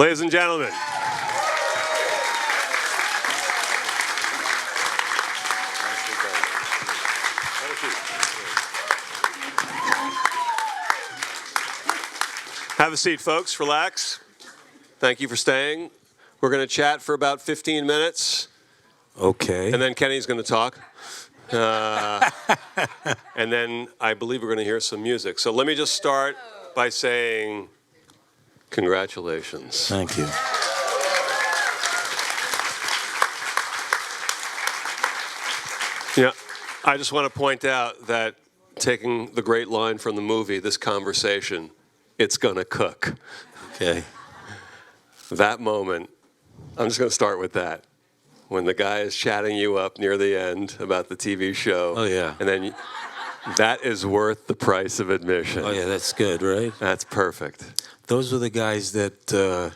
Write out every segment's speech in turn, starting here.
Ladies and gentlemen. Have a seat, folks. Relax. Thank you for staying. We're going to chat for about 15 minutes. Okay. And then Kenny's going to talk. And then I believe we're going to hear some music. So let me just start by saying congratulations. Thank you. Yeah, I just want to point out that taking the great line from the movie, this conversation, it's going to cook. Okay. That moment, I'm just going to start with that. When the guy is chatting you up near the end about the TV show. Oh, yeah. And then that is worth the price of admission. Oh, yeah, that's good, right? That's perfect. Those were the guys that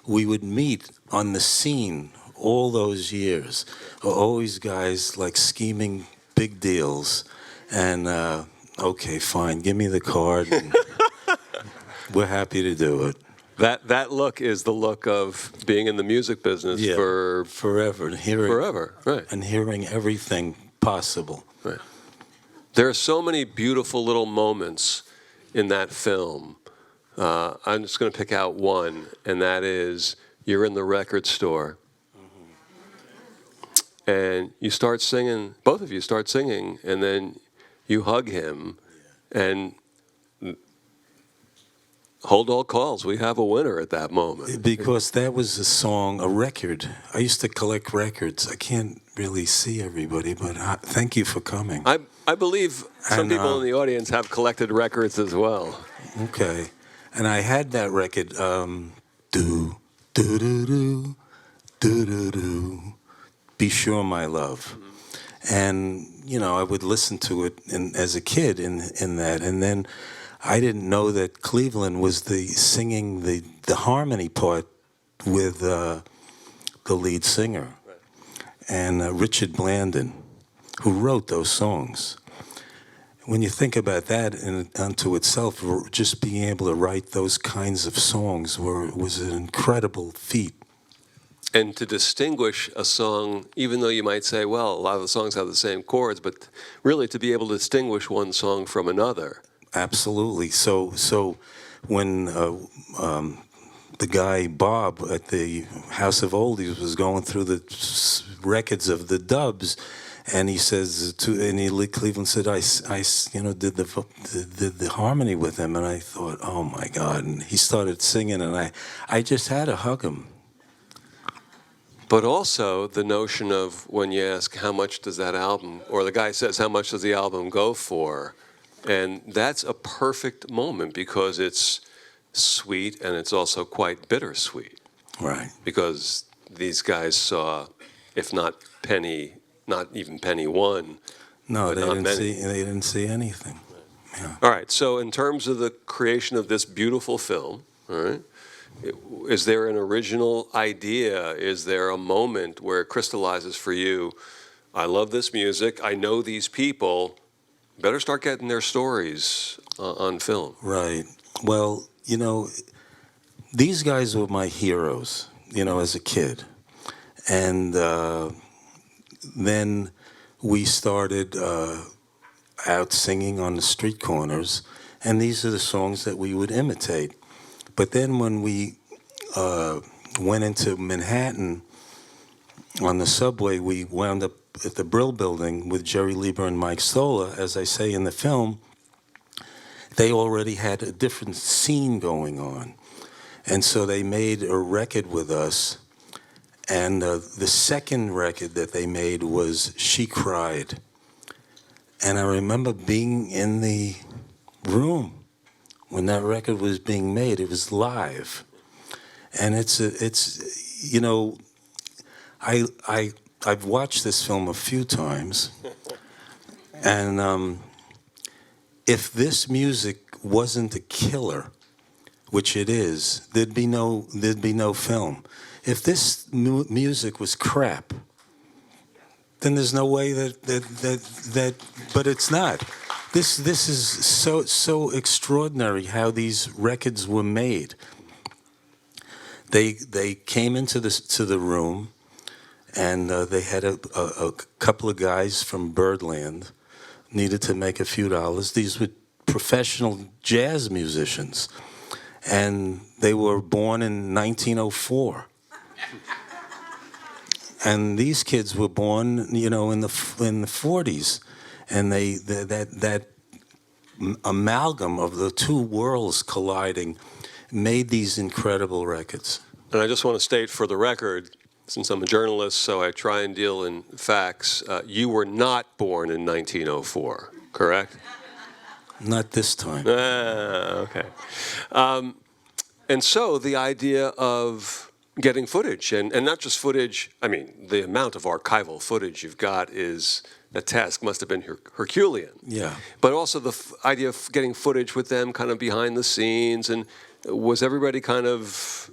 we would meet on the scene all those years. Always guys like scheming big deals. And, okay, fine, give me the card. And we're happy to do it. That look is the look of being in the music business for forever. Forever, right. And hearing everything possible. Right. There are so many beautiful little moments in that film. I'm just going to pick out one, and that is you're in the record store, and you start singing, both of you start singing, and then you hug him, and hold all calls. We have a winner at that moment. Because that was a song, a record. I used to collect records. I can't really see everybody, but thank you for coming. I believe some people in the audience have collected records as well. Okay. And I had that record, do, do, do, do, do, do, do, Be Sure My Love. And, you know, I would listen to it as a kid in that. And then I didn't know that Cleveland was singing the harmony part with the lead singer. Right. And Richard Blandon, who wrote those songs. When you think about that unto itself, just being able to write those kinds of songs was an incredible feat. And to distinguish a song, even though you might say, well, a lot of the songs have the same chords, but really to be able to distinguish one song from another. Absolutely. So when the guy Bob at the House of Oldies was going through the records of the dubs, and he says Cleveland said, I did the harmony with him, and I thought, oh my God! And he started singing, and I just had to hug him. But also the notion of when you ask how much does that album, or the guy says how much does the album go for. And that's a perfect moment because it's sweet and it's also quite bittersweet. Right. Because these guys saw, if not even penny one. No, they didn't see anything. Yeah. All right, so in terms of the creation of this beautiful film, all right, is there an original idea? Is there a moment where it crystallizes for you, I love this music, I know these people, better start getting their stories on film. Right. Well, you know, these guys were my heroes, you know, as a kid. And then we started out singing on the street corners, and these are the songs that we would imitate. But then when we went into Manhattan on the subway, we wound up at the Brill Building with Jerry Lieber and Mike Stoller. As I say in the film, they already had a different scene going on. And so they made a record with us. And the second record that they made was She Cried. And I remember being in the room when that record was being made. It was live. And it's you know, I've watched this film a few times, and if this music wasn't a killer, which it is, there'd be no film. If this music was crap, then there's no way that. But it's not. This is so extraordinary how these records were made. they came into the room, and they had a couple of guys from Birdland needed to make a few dollars. These were professional jazz musicians, and they were born in 1904. And these kids were born, in the 40s, and that amalgam of the two worlds colliding made these incredible records. And I just want to state for the record, since I'm a journalist, so I try and deal in facts, you were not born in 1904, correct? Not this time. Okay. And so the idea of getting footage, and not just footage, I mean, the amount of archival footage you've got is, the task must have been Herculean. Yeah. But also the idea of getting footage with them kind of behind the scenes, and was everybody kind of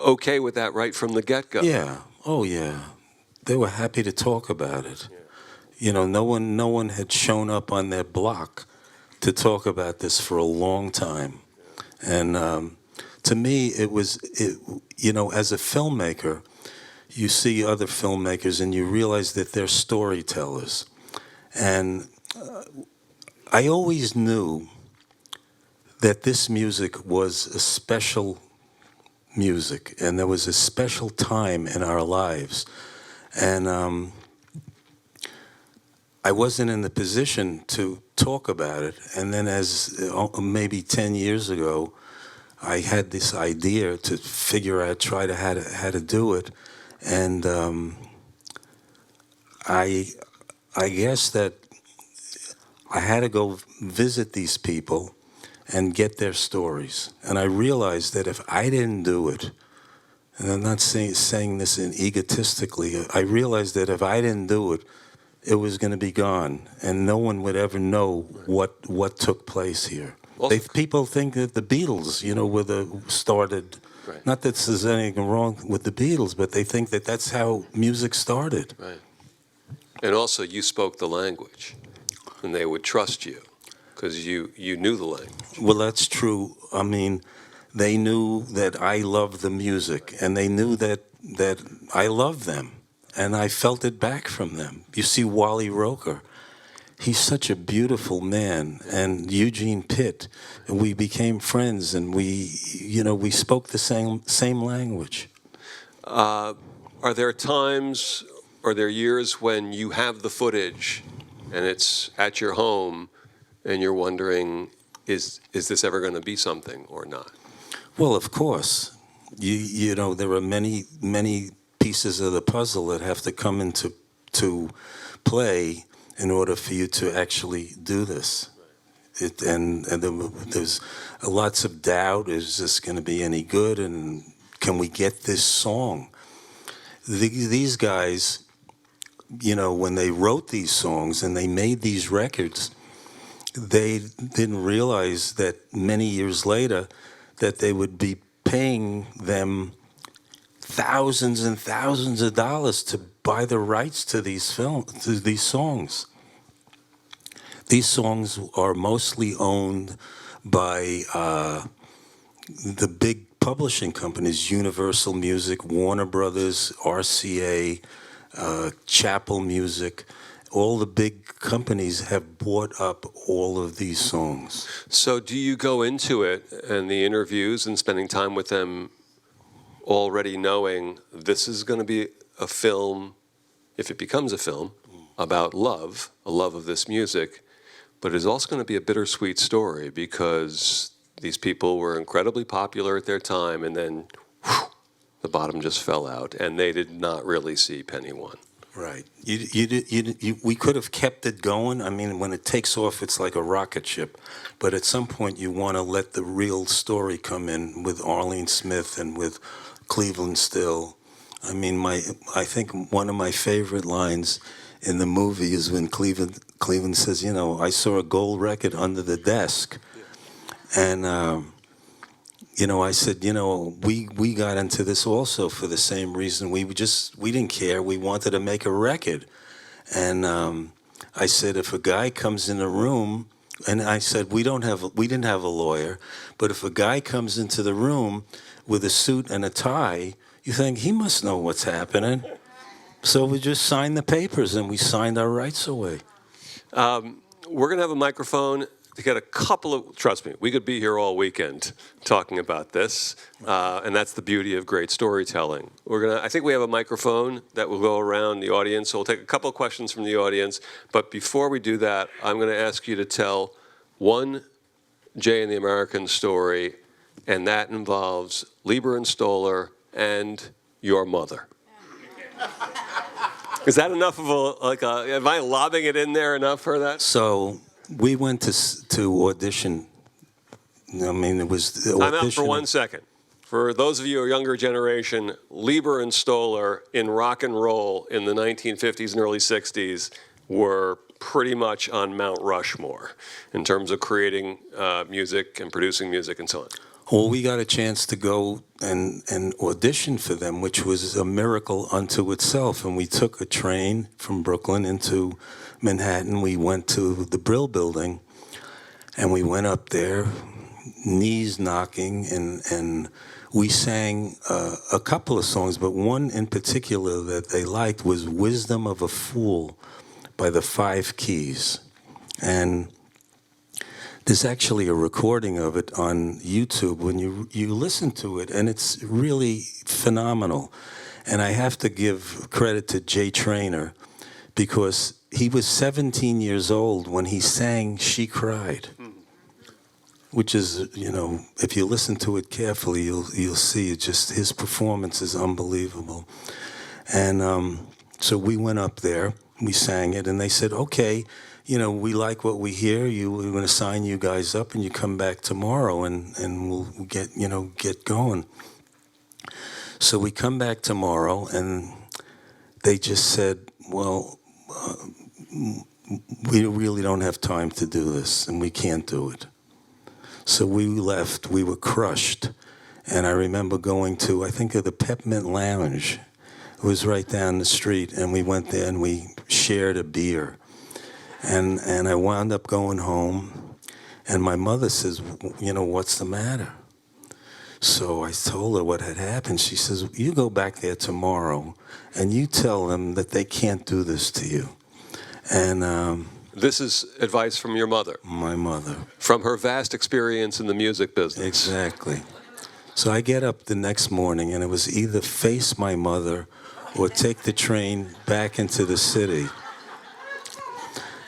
okay with that right from the get-go? Yeah. Oh, yeah. They were happy to talk about it. Yeah. No one had shown up on their block to talk about this for a long time. And to me, it was, as a filmmaker, you see other filmmakers and you realize that they're storytellers. And I always knew that this music was a special music, and there was a special time in our lives. And I wasn't in the position to talk about it. And then as maybe 10 years ago, I had this idea to figure out, try to how to do it. And I guess that I had to go visit these people and get their stories. And I realized that if I didn't do it, and I'm not saying this egotistically, I realized that if I didn't do it, it was going to be gone, and no one would ever know what took place here. People think that the Beatles, started. Right. Not that there's anything wrong with the Beatles, but they think that that's how music started. Right. And also, you spoke the language, and they would trust you because you knew the language. Well, that's true. I mean, they knew that I loved the music, and they knew that I loved them, and I felt it back from them. You see, Wally Roker, he's such a beautiful man, and Eugene Pitt, and we became friends, and we spoke the same language. Are there times, are there years when you have the footage, and it's at your home, and you're wondering, is this ever going to be something or not? Well, of course. There are many pieces of the puzzle that have to come into play in order for you to actually do this. There's lots of doubt. Is this going to be any good? And can we get this song? These guys, when they wrote these songs and they made these records, they didn't realize that many years later that they would be paying them thousands and thousands of dollars to buy the rights to these songs. These songs are mostly owned by the big publishing companies: Universal Music, Warner Brothers, RCA, Chapel Music. All the big companies have bought up all of these songs. So do you go into it and the interviews and spending time with them already knowing this is going to be a film, if it becomes a film, about love, a love of this music, but it's also going to be a bittersweet story because these people were incredibly popular at their time, and then the bottom just fell out, and they did not really see Penny One. Right. We could have kept it going. I mean, when it takes off, it's like a rocket ship. But at some point, you want to let the real story come in with Arlene Smith and with Cleveland Still. I mean, I think one of my favorite lines in the movie is when Cleveland says, I saw a gold record under the desk. And, I said, we got into this also for the same reason. We didn't care. We wanted to make a record. And I said, if a guy comes in a room, and I said, we didn't have a lawyer, but if a guy comes into the room with a suit and a tie, you think he must know what's happening. So we just signed the papers and we signed our rights away. We're going to have a microphone to get a couple of, trust me, we could be here all weekend talking about this, and that's the beauty of great storytelling. I think we have a microphone that will go around the audience, so we'll take a couple of questions from the audience, but before we do that, I'm going to ask you to tell one Jay and the American story, and that involves Lieber and Stoller and your mother. Is that enough of am I lobbing it in there enough for that? So we went to audition. I mean, it was the audition. I'm out for 1 second. For those of you a younger generation, Lieber and Stoller in rock and roll in the 1950s and early 60s were pretty much on Mount Rushmore in terms of creating music and producing music and so on. Well, we got a chance to go and audition for them, which was a miracle unto itself. And we took a train from Brooklyn into Manhattan. We went to the Brill Building, and we went up there, knees knocking, and we sang a couple of songs, but one in particular that they liked was Wisdom of a Fool by the Five Keys. And there's actually a recording of it on YouTube when you listen to it, and it's really phenomenal. And I have to give credit to Jay Traynor, because he was 17 years old when he sang She Cried, which is, if you listen to it carefully, you'll see it. Just his performance is unbelievable. And so we went up there, we sang it, and they said, okay, we like what we hear. We're going to sign you guys up, and you come back tomorrow, and we'll get going. So we come back tomorrow, and they just said, well, we really don't have time to do this, and we can't do it. So we left. We were crushed. And I remember going to, I think, of the Peppermint Lounge. It was right down the street, and we went there, and we shared a beer. And I wound up going home, and my mother says, what's the matter? So I told her what had happened. She says, you go back there tomorrow, and you tell them that they can't do this to you. And this is advice from your mother. My mother. From her vast experience in the music business. Exactly. So I get up the next morning, and it was either face my mother or take the train back into the city.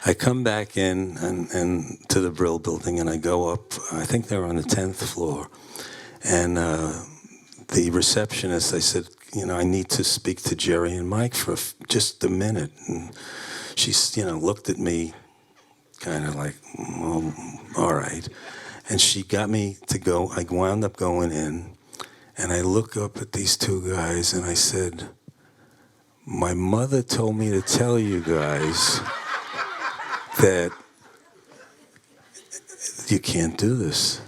I come back in and to the Brill Building, and I go up. I think they were on the 10th floor. And the receptionist, I said, I need to speak to Jerry and Mike for just a minute. And she, looked at me kind of like, well, all right. And she got me to go. I wound up going in, and I look up at these two guys, and I said, my mother told me to tell you guys that you can't do this.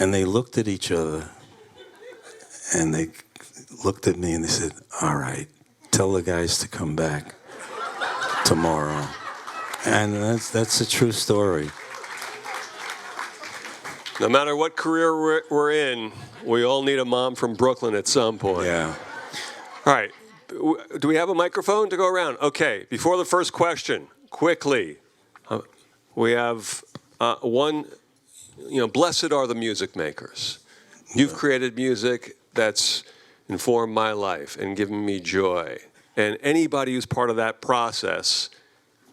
And they looked at each other, and they looked at me, and they said, all right, tell the guys to come back tomorrow. And that's a true story. No matter what career we're in, we all need a mom from Brooklyn at some point. Yeah. All right. Do we have a microphone to go around? Okay. Before the first question, quickly, we have one. Blessed are the music makers. You've created music that's informed my life and given me joy. And anybody who's part of that process,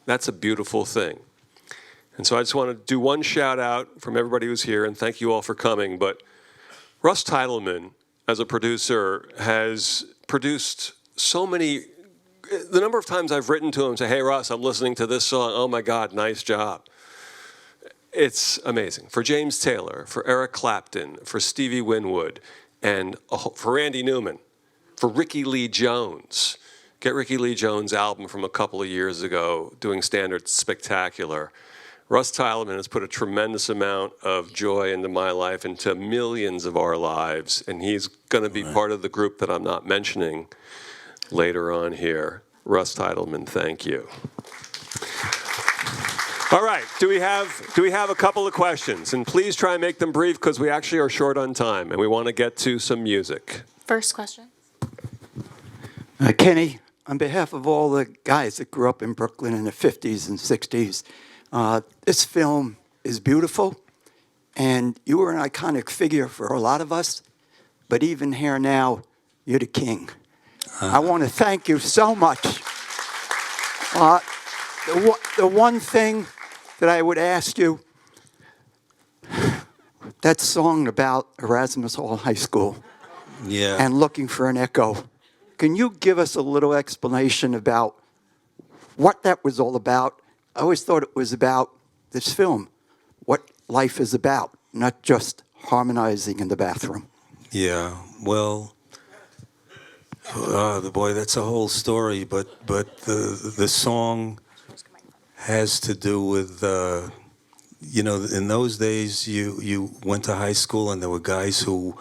that's a beautiful thing. And so I just want to do one shout out from everybody who's here, and thank you all for coming. But Russ Titleman, as a producer, has produced so many. The number of times I've written to him and say, hey, Russ, I'm listening to this song. Oh, my God, nice job. It's amazing. For James Taylor, for Eric Clapton, for Stevie Winwood, and for Randy Newman, for Ricky Lee Jones. Get Ricky Lee Jones' album from a couple of years ago, doing Standard Spectacular. Russ Titleman has put a tremendous amount of joy into my life, into millions of our lives, and he's going to be part of the group that I'm not mentioning later on here. Russ Titleman, thank you. All right, do we have a couple of questions? And please try and make them brief because we actually are short on time and we want to get to some music. First question. Kenny, on behalf of all the guys that grew up in Brooklyn in the 50s and 60s, this film is beautiful, and you were an iconic figure for a lot of us, but even here now, you're the king. I want to thank you so much. The one thing that I would ask you, that song about Erasmus Hall High School and looking for an echo. Can you give us a little explanation about what that was all about? I always thought it was about this film, what life is about, not just harmonizing in the bathroom. Yeah, well, boy, that's a whole story. But the song has to do with in those days you went to high school and there were guys who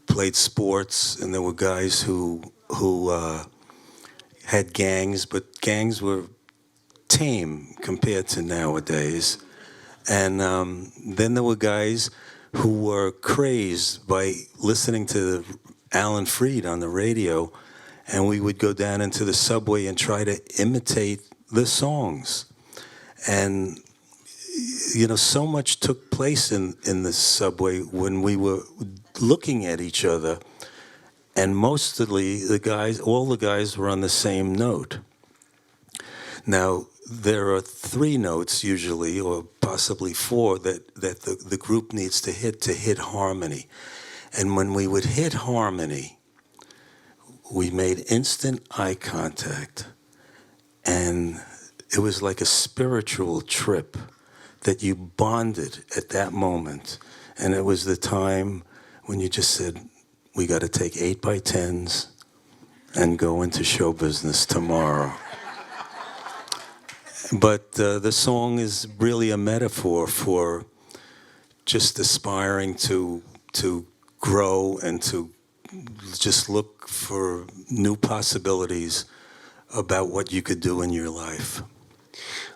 played sports and there were guys who had gangs, but gangs were tame compared to nowadays. And then there were guys who were crazed by listening to Alan Freed on the radio, and we would go down into the subway and try to imitate the songs. And so much took place in the subway when we were looking at each other, and mostly all the guys were on the same note. Now, there are 3 notes usually, or possibly 4, that the group needs to hit harmony. And when we would hit harmony, we made instant eye contact, and it was like a spiritual trip that you bonded at that moment. And it was the time when you just said, we got to take 8x10s and go into show business tomorrow. But the song is really a metaphor for just aspiring to grow and to just look for new possibilities about what you could do in your life.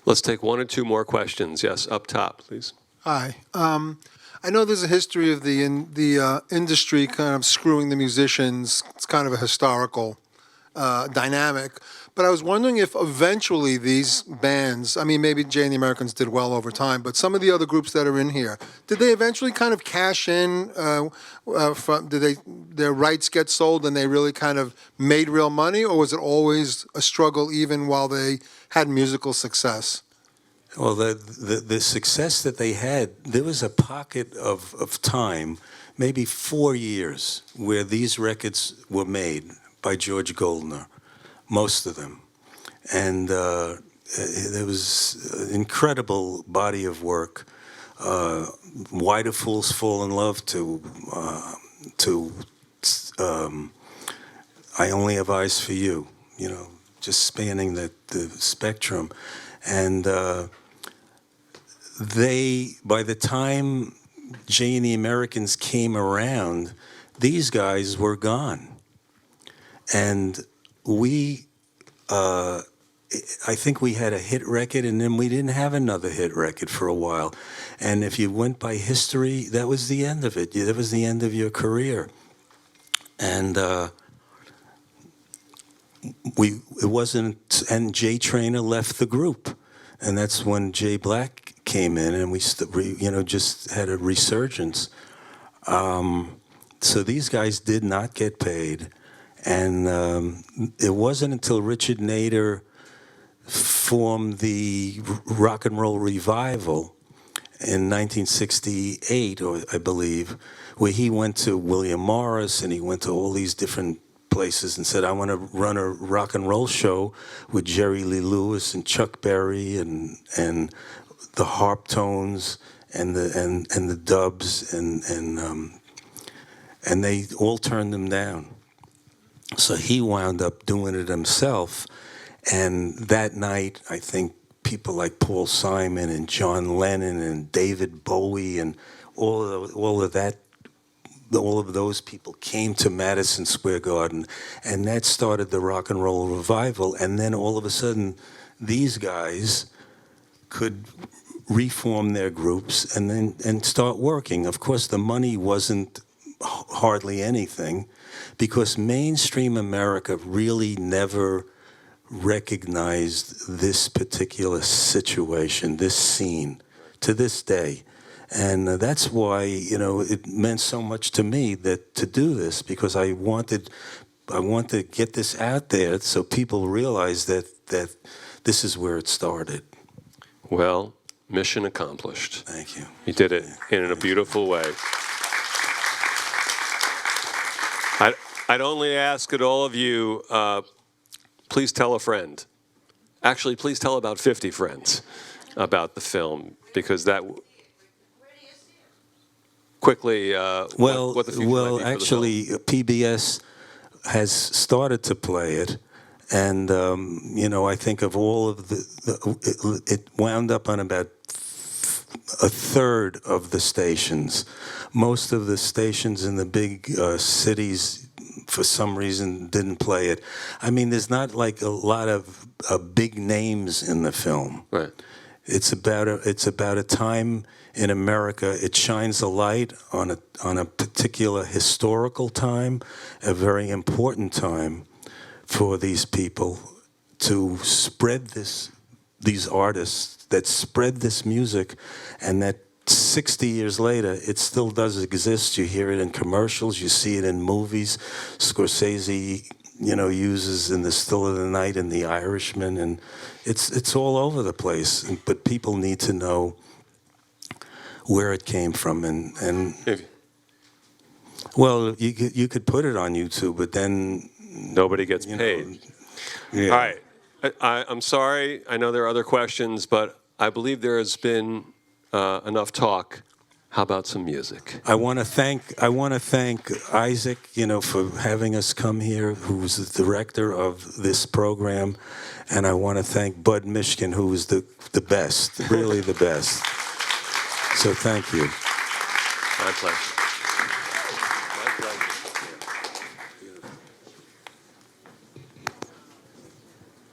Let's take 1 or 2 more questions. Yes, up top, please. Hi. I know there's a history of the industry kind of screwing the musicians. It's kind of a historical dynamic. But I was wondering if eventually these bands, I mean, maybe Jay and the Americans did well over time, but some of the other groups that are in here, did they eventually kind of cash in? Did their rights get sold and they really kind of made real money? Or was it always a struggle even while they had musical success? Well, the success that they had, there was a pocket of time, maybe 4 years, where these records were made by George Goldner, most of them. And there was an incredible body of work. Why Do Fools Fall in Love to I Only Have Eyes for You, just spanning the spectrum. And by the time Jay and the Americans came around, these guys were gone. And I think we had a hit record, and then we didn't have another hit record for a while. And if you went by history, that was the end of it. That was the end of your career. And and Jay Traynor left the group. And that's when Jay Black came in, and we just had a resurgence. So these guys did not get paid. And it wasn't until Richard Nader formed the Rock and Roll Revival in 1968, or I believe, where he went to William Morris and he went to all these different places and said, I want to run a rock and roll show with Jerry Lee Lewis and Chuck Berry and the harp tones and the dubs and they all turned him down. So he wound up doing it himself, and that night I think people like Paul Simon and John Lennon and David Bowie and all of those people came to Madison Square Garden, and that started the Rock and Roll Revival. And then all of a sudden, these guys could reform their groups and start working. Of course, the money wasn't hardly anything, because mainstream America really never recognized this particular situation, this scene, to this day. And that's why, it meant so much to me that to do this, because I want to get this out there so people realize that this is where it started. Well, mission accomplished. Thank you. You did it in a beautiful way. I'd only ask that all of you, please tell a friend. Actually, please tell about 50 friends about the film, because that quickly what the future might be for actually, the film. PBS has started to play it, and I think of all of it wound up on about a third of the stations. Most of the stations in the big cities, for some reason, didn't play it. I mean, there's not like a lot of big names in the film. Right. It's about a time in America. It shines a light on a particular historical time, a very important time for these people to spread these artists that spread this music, and that 60 years later, it still does exist. You hear it in commercials, you see it in movies. Scorsese, uses in The Still of the Night and The Irishman, and it's all over the place. But people need to know where it came from, and well, you could put it on YouTube, but then nobody gets paid. Yeah. All right. I'm sorry. I know there are other questions, but I believe there has been enough talk. How about some music? I want to thank Isaac, for having us come here, who's the director of this program, and I want to thank Bud Mishkin, who is the best, really the best. So thank you. My pleasure.